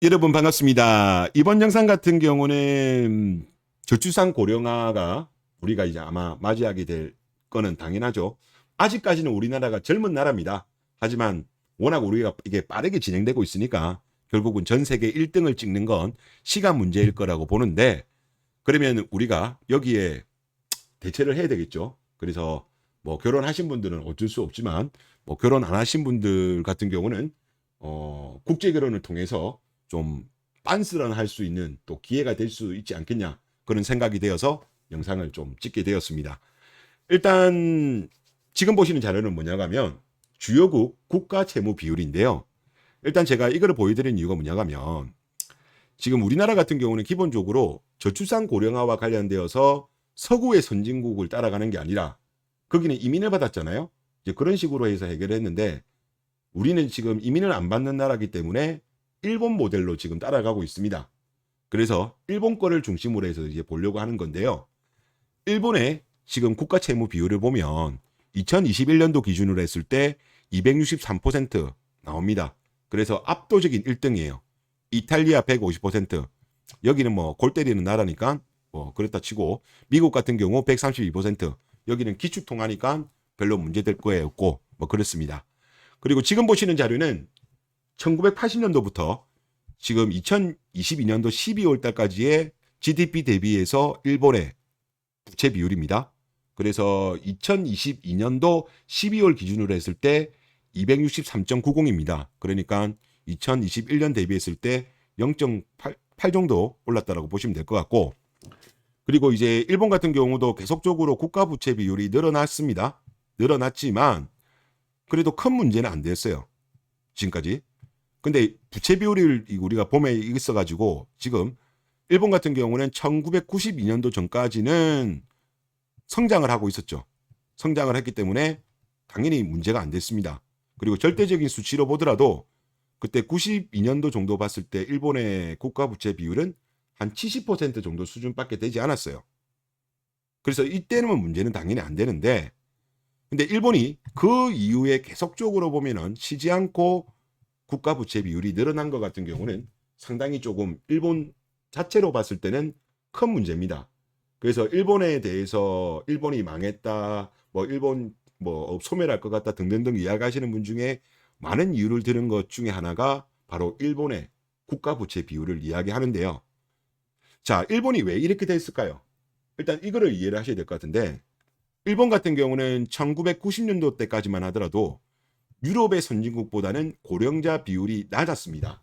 여러분 반갑습니다. 이번 영상 같은 경우는 저출산 고령화가 우리가 이제 아마 맞이하게 될 거는 당연하죠. 아직까지는 우리나라가 젊은 나라입니다. 하지만 워낙 우리가 이게 빠르게 진행되고 있으니까 결국은 전 세계 1등을 찍는 건 시간 문제일 거라고 보는데, 그러면 우리가 여기에 대체를 해야 되겠죠. 그래서 뭐 결혼하신 분들은 어쩔 수 없지만, 뭐 결혼 안 하신 분들 같은 경우는 국제 결혼을 통해서 좀 빤스런 할 수 있는 또 기회가 될 수 있지 않겠냐, 그런 생각이 되어서 영상을 좀 찍게 되었습니다. 일단 지금 보시는 자료는 뭐냐고 하면 주요국 국가 채무 비율인데요. 일단 제가 이거를 보여드린 이유가 뭐냐고 하면, 지금 우리나라 같은 경우는 기본적으로 저출산 고령화와 관련되어서 서구의 선진국을 따라가는 게 아니라 거기는 이민을 받았잖아요. 이제 그런 식으로 해서 해결했는데, 우리는 지금 이민을 안 받는 나라이기 때문에 일본 모델로 지금 따라가고 있습니다. 그래서 일본 거를 중심으로 해서 이제 보려고 하는 건데요. 일본의 지금 국가 채무 비율을 보면 2021년도 기준으로 했을 때 263% 나옵니다. 그래서 압도적인 1등이에요. 이탈리아 150%, 여기는 뭐 골 때리는 나라니까 뭐 그렇다 치고, 미국 같은 경우 132%, 여기는 기축통화니까 별로 문제될 거에 없고 뭐 그렇습니다. 그리고 지금 보시는 자료는 1980년도부터 지금 2022년도 12월 달까지의 GDP 대비해서 일본의 부채 비율입니다. 그래서 2022년도 12월 기준으로 했을 때 263.90입니다. 그러니까 2021년 대비했을 때 0.8 정도 올랐다라고 보시면 될 것 같고, 그리고 이제 일본 같은 경우도 계속적으로 국가 부채 비율이 늘어났습니다. 늘어났지만 그래도 큰 문제는 안 됐어요, 지금까지. 근데 부채 비율을 우리가 봄에 있어가지고, 지금 일본 같은 경우는 1992년도 전까지는 성장을 하고 있었죠. 성장을 했기 때문에 당연히 문제가 안 됐습니다. 그리고 절대적인 수치로 보더라도 그때 92년도 정도 봤을 때 일본의 국가 부채 비율은 한 70% 정도 수준밖에 되지 않았어요. 그래서 이때는 문제는 당연히 안 되는데, 근데 일본이 그 이후에 계속적으로 보면은 쉬지 않고 국가 부채 비율이 늘어난 것 같은 경우는 상당히 조금 일본 자체로 봤을 때는 큰 문제입니다. 그래서 일본에 대해서 일본이 망했다, 뭐 일본 뭐 소멸할 것 같다 등등등 이야기하시는 분 중에 많은 이유를 들은 것 중에 하나가 바로 일본의 국가 부채 비율을 이야기하는데요. 자, 일본이 왜 이렇게 됐을까요? 일단 이거를 이해를 하셔야 될 것 같은데, 일본 같은 경우는 1990년도 때까지만 하더라도 유럽의 선진국보다는 고령자 비율이 낮았습니다.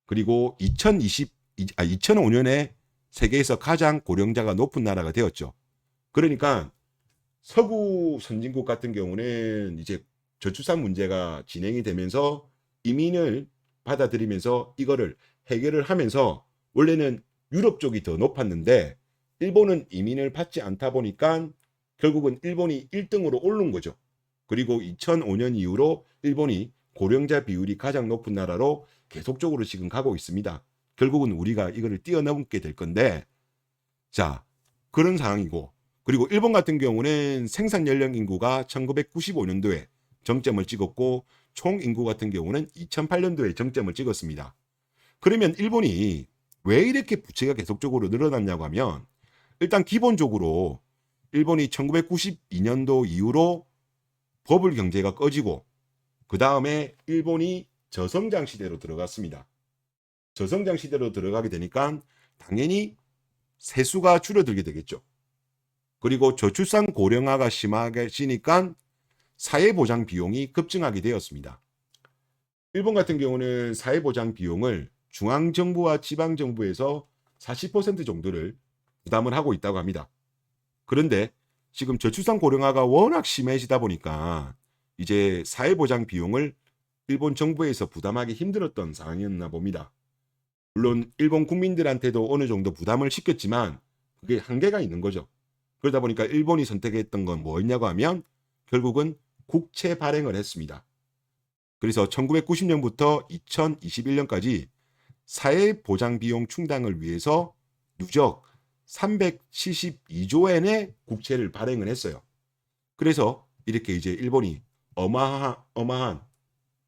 그리고 2005년에 세계에서 가장 고령자가 높은 나라가 되었죠. 그러니까 서구 선진국 같은 경우는 이제 저출산 문제가 진행이 되면서 이민을 받아들이면서 이거를 해결을 하면서, 원래는 유럽 쪽이 더 높았는데 일본은 이민을 받지 않다 보니까 결국은 일본이 1등으로 오른 거죠. 그리고 2005년 이후로 일본이 고령자 비율이 가장 높은 나라로 계속적으로 지금 가고 있습니다. 결국은 우리가 이거를 뛰어넘게 될 건데, 자, 그런 상황이고, 그리고 일본 같은 경우는 생산 연령 인구가 1995년도에 정점을 찍었고 총 인구 같은 경우는 2008년도에 정점을 찍었습니다. 그러면 일본이 왜 이렇게 부채가 계속적으로 늘어났냐고 하면, 일단 기본적으로 일본이 1992년도 이후로 버블 경제가 꺼지고 그 다음에 일본이 저성장 시대로 들어갔습니다. 저성장 시대로 들어가게 되니까 당연히 세수가 줄어들게 되겠죠. 그리고 저출산 고령화가 심하게지니까 사회보장 비용이 급증하게 되었습니다. 일본 같은 경우는 사회보장 비용을 중앙정부와 지방정부에서 40% 정도를 부담을 하고 있다고 합니다. 그런데 지금 저출산 고령화가 워낙 심해지다 보니까 이제 사회보장 비용을 일본 정부에서 부담하기 힘들었던 상황이었나 봅니다. 물론 일본 국민들한테도 어느 정도 부담을 시켰지만 그게 한계가 있는 거죠. 그러다 보니까 일본이 선택했던 건 뭐였냐고 하면 결국은 국채 발행을 했습니다. 그래서 1990년부터 2021년까지 사회보장 비용 충당을 위해서 누적 372조 엔의 국채를 발행을 했어요. 그래서 이렇게 이제 일본이 어마어마한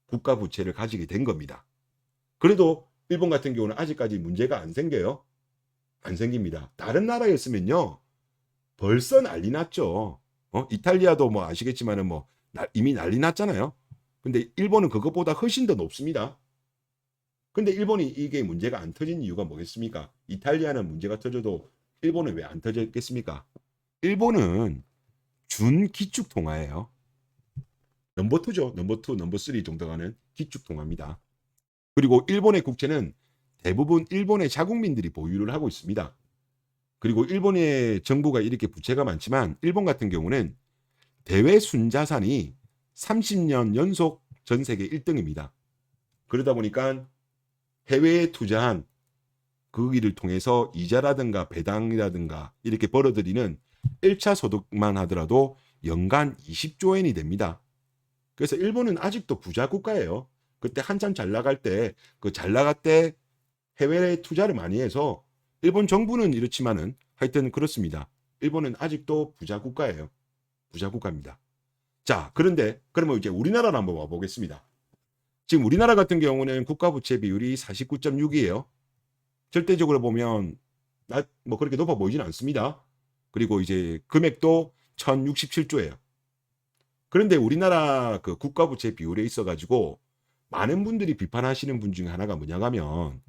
국가 부채를 가지게 된 겁니다. 그래도 일본 같은 경우는 아직까지 문제가 안 생겨요. 안 생깁니다. 다른 나라였으면요. 벌써 난리 났죠. 이탈리아도 뭐 아시겠지만은 뭐 이미 난리 났잖아요. 근데 일본은 그것보다 훨씬 더 높습니다. 근데 일본이 이게 문제가 안 터진 이유가 뭐겠습니까? 이탈리아는 문제가 터져도 일본은 왜 안 터졌겠습니까? 일본은 준기축 통화예요. 넘버 2죠. 넘버 2, 넘버 3 정도 가는 기축 통화입니다. 그리고 일본의 국채는 대부분 일본의 자국민들이 보유를 하고 있습니다. 그리고 일본의 정부가 이렇게 부채가 많지만 일본 같은 경우는 대외 순자산이 30년 연속 전 세계 1등입니다. 그러다 보니까 해외에 투자한 그 일을 통해서 이자라든가 배당이라든가 이렇게 벌어들이는 1차 소득만 하더라도 연간 20조 엔이 됩니다. 그래서 일본은 아직도 부자 국가예요. 그때 한참 잘 나갈 때, 그 잘 나갈 때 해외에 투자를 많이 해서 일본 정부는 이렇지만은 하여튼 그렇습니다. 일본은 아직도 부자 국가예요. 부자 국가입니다. 자, 그런데 그러면 이제 우리나라로 한번 와보겠습니다. 지금 우리나라 같은 경우는 국가부채 비율이 49.6이에요. 절대적으로 보면 뭐 그렇게 높아 보이진 않습니다. 그리고 이제 금액도 1067조예요. 그런데 우리나라 그 국가부채 비율에 있어가지고 많은 분들이 비판하시는 분 중에 하나가 뭐냐 하면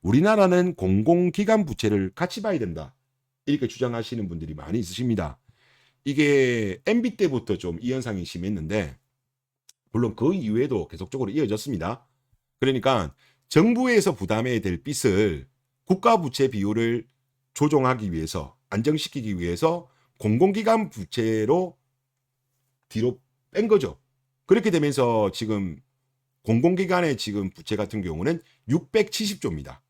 우리나라는 공공기관 부채를 같이 봐야 된다. 이렇게 주장하시는 분들이 많이 있으십니다. 이게 MB 때부터 좀 이 현상이 심했는데 물론 그 이후에도 계속적으로 이어졌습니다. 그러니까 정부에서 부담해야 될 빚을 국가부채 비율을 조정하기 위해서 안정시키기 위해서 공공기관 부채로 뒤로 뺀 거죠. 그렇게 되면서 지금 공공기관의 지금 부채 같은 경우는 670조입니다.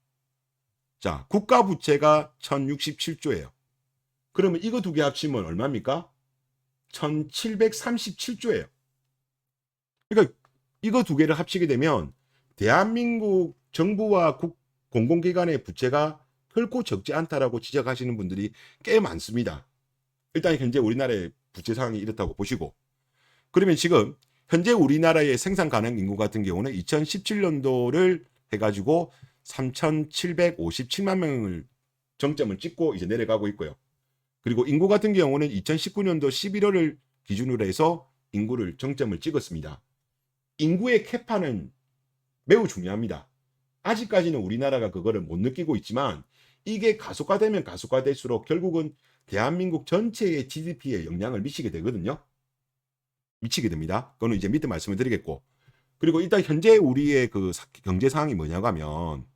자, 국가부채가 1067조예요. 그러면 이거 두 개 합치면 얼마입니까? 1737조예요. 그러니까 이거 두 개를 합치게 되면 대한민국 정부와 공공기관의 부채가 결코 적지 않다라고 지적하시는 분들이 꽤 많습니다. 일단 현재 우리나라의 부채 상황이 이렇다고 보시고 그러면 지금 현재 우리나라의 생산 가능 인구 같은 경우는 2017년도를 해가지고 3,757만 명을 정점을 찍고 이제 내려가고 있고요. 그리고 인구 같은 경우는 2019년도 11월을 기준으로 해서 인구를 정점을 찍었습니다. 인구의 캐파는 매우 중요합니다. 아직까지는 우리나라가 그거를 못 느끼고 있지만 이게 가속화되면 가속화될수록 결국은 대한민국 전체의 GDP에 영향을 미치게 되거든요. 미치게 됩니다. 그거는 이제 밑에 말씀을 드리겠고. 그리고 일단 현재 우리의 그 경제 상황이 뭐냐고 하면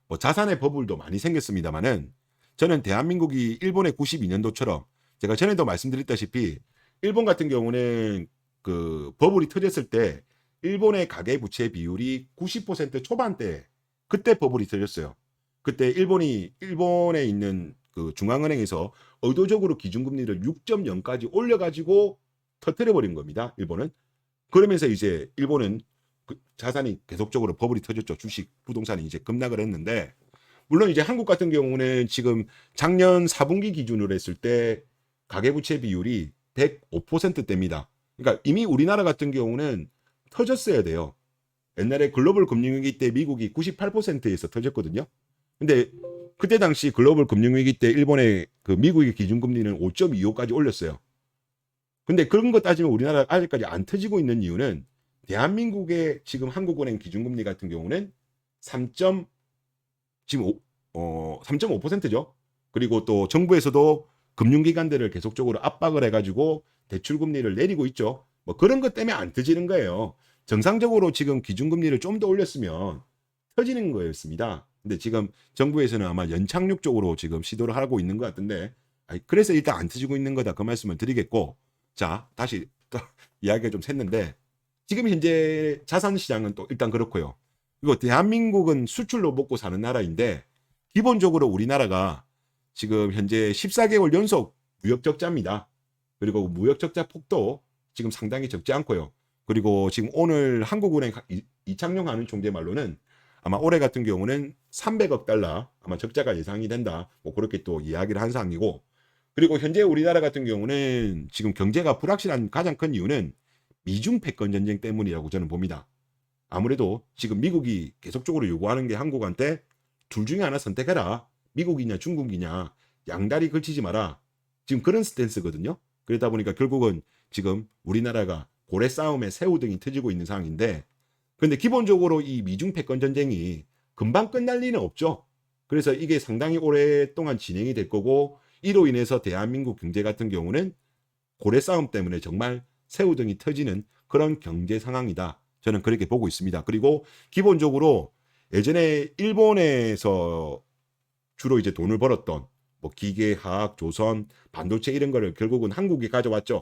뭐 자산의 버블도 많이 생겼습니다만은 저는 대한민국이 일본의 92년도처럼 제가 전에도 말씀드렸다시피 일본 같은 경우는 그 버블이 터졌을 때 일본의 가계부채 비율이 90% 초반대 그때 버블이 터졌어요. 그때 일본에 있는 그 중앙은행에서 의도적으로 기준금리를 6.0까지 올려가지고 터뜨려 버린 겁니다. 일본은. 그러면서 이제 일본은 그 자산이 계속적으로 버블이 터졌죠. 주식, 부동산이 이제 급락을 했는데 물론 이제 한국 같은 경우는 지금 작년 4분기 기준으로 했을 때 가계부채 비율이 105%대입니다. 그러니까 이미 우리나라 같은 경우는 터졌어야 돼요. 옛날에 글로벌 금융위기 때 미국이 98%에서 터졌거든요. 근데 그때 당시 글로벌 금융위기 때 일본의 그 미국의 기준금리는 5.25까지 올렸어요. 근데 그런 거 따지면 우리나라 아직까지 안 터지고 있는 이유는 대한민국의 지금 한국은행 기준금리 같은 경우는 3.5%죠. 그리고 또 정부에서도 금융기관들을 계속적으로 압박을 해가지고 대출금리를 내리고 있죠. 뭐 그런 것 때문에 안 터지는 거예요. 정상적으로 지금 기준금리를 좀 더 올렸으면 터지는 거였습니다. 근데 지금 정부에서는 아마 연착륙 쪽으로 지금 시도를 하고 있는 것 같은데 그래서 일단 안 터지고 있는 거다 그 말씀을 드리겠고 자 다시 또 이야기가 좀 샜는데 지금 현재 자산시장은 또 일단 그렇고요. 그리고 대한민국은 수출로 먹고 사는 나라인데 기본적으로 우리나라가 지금 현재 14개월 연속 무역적자입니다. 그리고 무역적자 폭도 지금 상당히 적지 않고요. 그리고 지금 오늘 한국은행 이창용 하는 총재 말로는 아마 올해 같은 경우는 300억 달러 아마 적자가 예상이 된다. 뭐 그렇게 또 이야기를 한 상황이고 그리고 현재 우리나라 같은 경우는 지금 경제가 불확실한 가장 큰 이유는 미중 패권 전쟁 때문이라고 저는 봅니다. 아무래도 지금 미국이 계속적으로 요구하는 게 한국한테 둘 중에 하나 선택해라. 미국이냐 중국이냐 양다리 걸치지 마라. 지금 그런 스탠스거든요. 그러다 보니까 결국은 지금 우리나라가 고래 싸움에 새우등이 터지고 있는 상황인데, 근데 기본적으로 이 미중 패권 전쟁이 금방 끝날 리는 없죠. 그래서 이게 상당히 오랫동안 진행이 될 거고, 이로 인해서 대한민국 경제 같은 경우는 고래 싸움 때문에 정말 새우등이 터지는 그런 경제 상황이다. 저는 그렇게 보고 있습니다. 그리고 기본적으로 예전에 일본에서 주로 이제 돈을 벌었던 뭐 기계, 화학, 조선, 반도체 이런 거를 결국은 한국에 가져왔죠.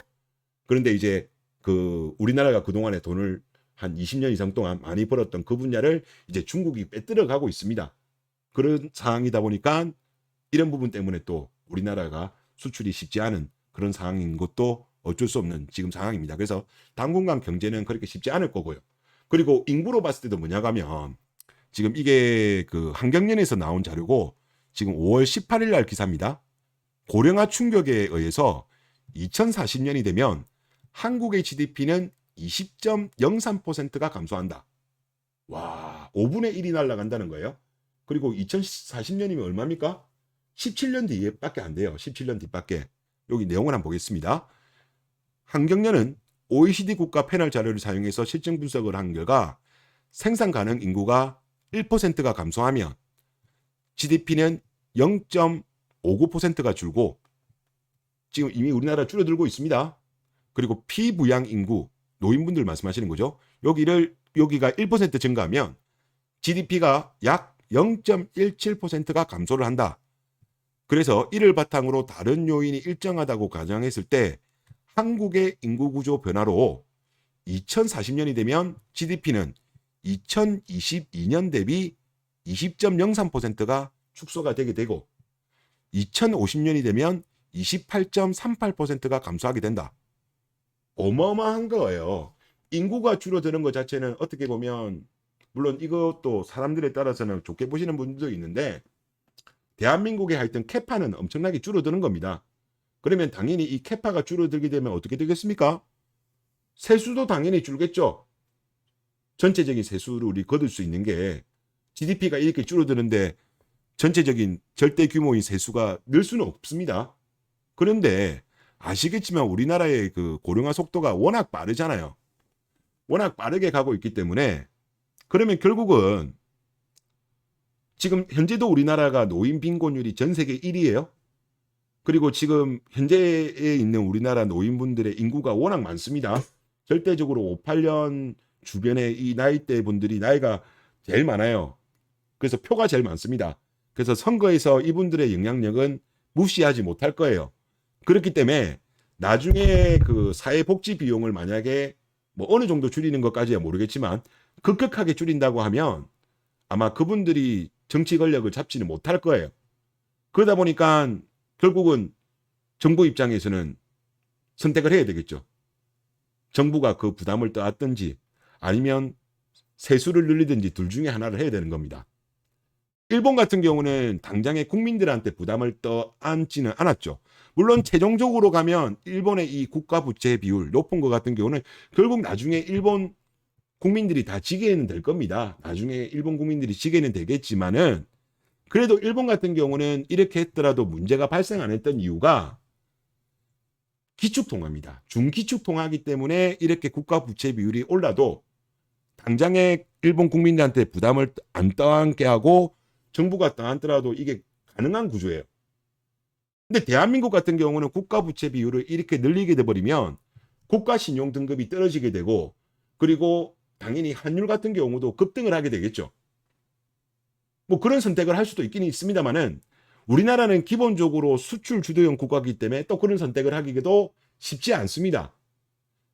그런데 이제 그 우리나라가 그동안에 돈을 한 20년 이상 동안 많이 벌었던 그 분야를 이제 중국이 빼들어 가고 있습니다. 그런 상황이다 보니까 이런 부분 때문에 또 우리나라가 수출이 쉽지 않은 그런 상황인 것도 어쩔 수 없는 지금 상황입니다. 그래서 당분간 경제는 그렇게 쉽지 않을 거고요. 그리고 인구로 봤을 때도 뭐냐 하면 지금 이게 그 한경련에서 나온 자료고 지금 5월 18일 날 기사입니다. 고령화 충격에 의해서 2040년이 되면 한국의 GDP는 20.03%가 감소한다. 와, 5분의 1이 날아간다는 거예요. 그리고 2040년이면 얼마입니까? 17년 뒤에밖에 안 돼요. 17년 뒤밖에. 여기 내용을 한번 보겠습니다. 한경련은 OECD 국가 패널 자료를 사용해서 실증 분석을 한 결과 생산 가능 인구가 1%가 감소하면 GDP는 0.59%가 줄고, 지금 이미 우리나라 줄어들고 있습니다. 그리고 피부양 인구, 노인분들 말씀하시는 거죠. 여기가 1% 증가하면 GDP가 약 0.17%가 감소를 한다. 그래서 이를 바탕으로 다른 요인이 일정하다고 가정했을 때 한국의 인구 구조 변화로 2040년이 되면 GDP는 2022년 대비 20.03%가 축소가 되게 되고 2050년이 되면 28.38%가 감소하게 된다. 어마어마한 거예요. 인구가 줄어드는 것 자체는 어떻게 보면 물론 이것도 사람들에 따라서는 좋게 보시는 분들도 있는데, 대한민국의 하여튼 캐파는 엄청나게 줄어드는 겁니다. 그러면 당연히 이 캐파가 줄어들게 되면 어떻게 되겠습니까? 세수도 당연히 줄겠죠. 전체적인 세수를 우리 거둘 수 있는 게 GDP가 이렇게 줄어드는데 전체적인 절대 규모인 세수가 늘 수는 없습니다. 그런데 아시겠지만 우리나라의 그 고령화 속도가 워낙 빠르잖아요. 워낙 빠르게 가고 있기 때문에 그러면 결국은 지금 현재도 우리나라가 노인 빈곤율이 전 세계 1위예요. 그리고 지금 현재에 있는 우리나라 노인분들의 인구가 워낙 많습니다. 절대적으로 58년 주변에 이 나이대 분들이 나이가 제일 많아요. 그래서 표가 제일 많습니다. 그래서 선거에서 이분들의 영향력은 무시하지 못할 거예요. 그렇기 때문에 나중에 그 사회복지 비용을 만약에 뭐 어느 정도 줄이는 것까지야 모르겠지만 급격하게 줄인다고 하면 아마 그분들이 정치 권력을 잡지는 못할 거예요. 그러다 보니까 결국은 정부 입장에서는 선택을 해야 되겠죠. 정부가 그 부담을 떠안든지 아니면 세수를 늘리든지 둘 중에 하나를 해야 되는 겁니다. 일본 같은 경우는 당장에 국민들한테 부담을 떠안지는 않았죠. 물론 최종적으로 가면 일본의 이 국가 부채 비율 높은 것 같은 경우는 결국 나중에 일본 국민들이 다 지게는 될 겁니다. 나중에 일본 국민들이 지게는 되겠지만은 그래도 일본 같은 경우는 이렇게 했더라도 문제가 발생 안 했던 이유가 기축통화입니다. 중기축통화이기 때문에 이렇게 국가 부채 비율이 올라도 당장에 일본 국민들한테 부담을 안 떠안게 하고 정부가 떠안더라도 이게 가능한 구조예요. 근데 대한민국 같은 경우는 국가 부채 비율을 이렇게 늘리게 돼버리면 국가 신용 등급이 떨어지게 되고 그리고 당연히 환율 같은 경우도 급등을 하게 되겠죠. 뭐 그런 선택을 할 수도 있긴 있습니다만은 우리나라는 기본적으로 수출 주도형 국가이기 때문에 또 그런 선택을 하기도 쉽지 않습니다.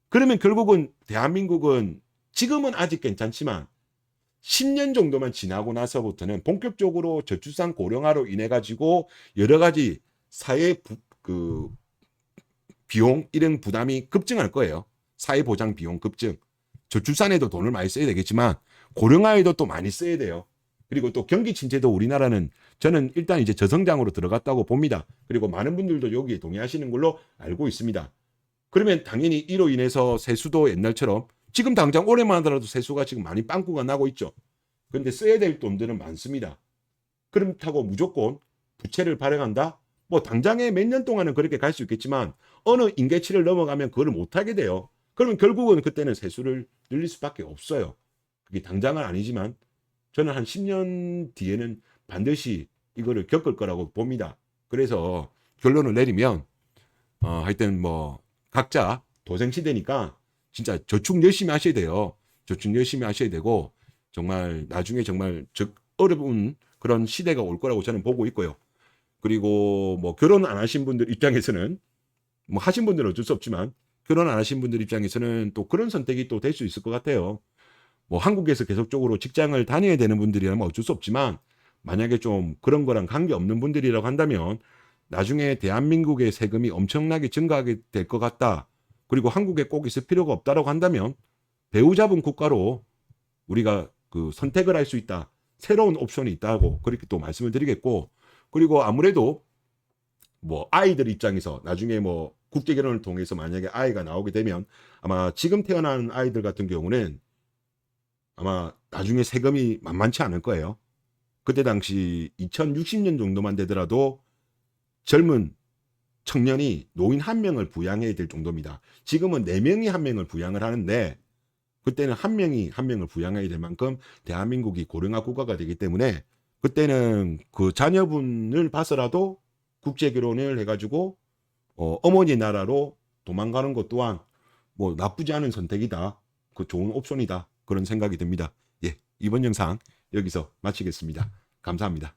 그러면 결국은 대한민국은 지금은 아직 괜찮지만 10년 정도만 지나고 나서부터는 본격적으로 저출산 고령화로 인해 가지고 여러 가지 사회 비용 이런 부담이 급증할 거예요. 사회보장 비용 급증. 저출산에도 돈을 많이 써야 되겠지만 고령화에도 또 많이 써야 돼요. 그리고 또 경기 침체도 우리나라는 저는 일단 이제 저성장으로 들어갔다고 봅니다. 그리고 많은 분들도 여기에 동의하시는 걸로 알고 있습니다. 그러면 당연히 이로 인해서 세수도 옛날처럼 지금 당장 올해만 하더라도 세수가 지금 많이 빵꾸가 나고 있죠. 그런데 써야 될 돈들은 많습니다. 그렇다고 무조건 부채를 발행한다? 뭐 당장에 몇 년 동안은 그렇게 갈 수 있겠지만 어느 임계치를 넘어가면 그걸 못하게 돼요. 그러면 결국은 그때는 세수를 늘릴 수밖에 없어요. 그게 당장은 아니지만 저는 한 10년 뒤에는 반드시 이거를 겪을 거라고 봅니다. 그래서 결론을 내리면 하여튼 뭐 각자 도생 시대니까 진짜 저축 열심히 하셔야 돼요. 저축 열심히 하셔야 되고 정말 나중에 정말 어려운 그런 시대가 올 거라고 저는 보고 있고요. 그리고 뭐 결혼 안 하신 분들 입장에서는 뭐 하신 분들은 어쩔 수 없지만 결혼 안 하신 분들 입장에서는 또 그런 선택이 또 될 수 있을 것 같아요. 뭐 한국에서 계속적으로 직장을 다녀야 되는 분들이라면 어쩔 수 없지만 만약에 좀 그런 거랑 관계없는 분들이라고 한다면 나중에 대한민국의 세금이 엄청나게 증가하게 될 것 같다. 그리고 한국에 꼭 있을 필요가 없다라고 한다면 배우자분 국가로 우리가 그 선택을 할 수 있다. 새로운 옵션이 있다고 그렇게 또 말씀을 드리겠고, 그리고 아무래도 뭐 아이들 입장에서 나중에 뭐 국제 결혼을 통해서 만약에 아이가 나오게 되면 아마 지금 태어난 아이들 같은 경우는 아마 나중에 세금이 만만치 않을 거예요. 그때 당시 2060년 정도만 되더라도 젊은 청년이 노인 한 명을 부양해야 될 정도입니다. 지금은 4명이 한 명을 부양을 하는데 그때는 한 명이 한 명을 부양해야 될 만큼 대한민국이 고령화 국가가 되기 때문에 그때는 그 자녀분을 봐서라도 국제 결혼을 해가지고 어머니 나라로 도망가는 것 또한 뭐 나쁘지 않은 선택이다. 그 좋은 옵션이다. 그런 생각이 듭니다. 예, 이번 영상 여기서 마치겠습니다. 감사합니다.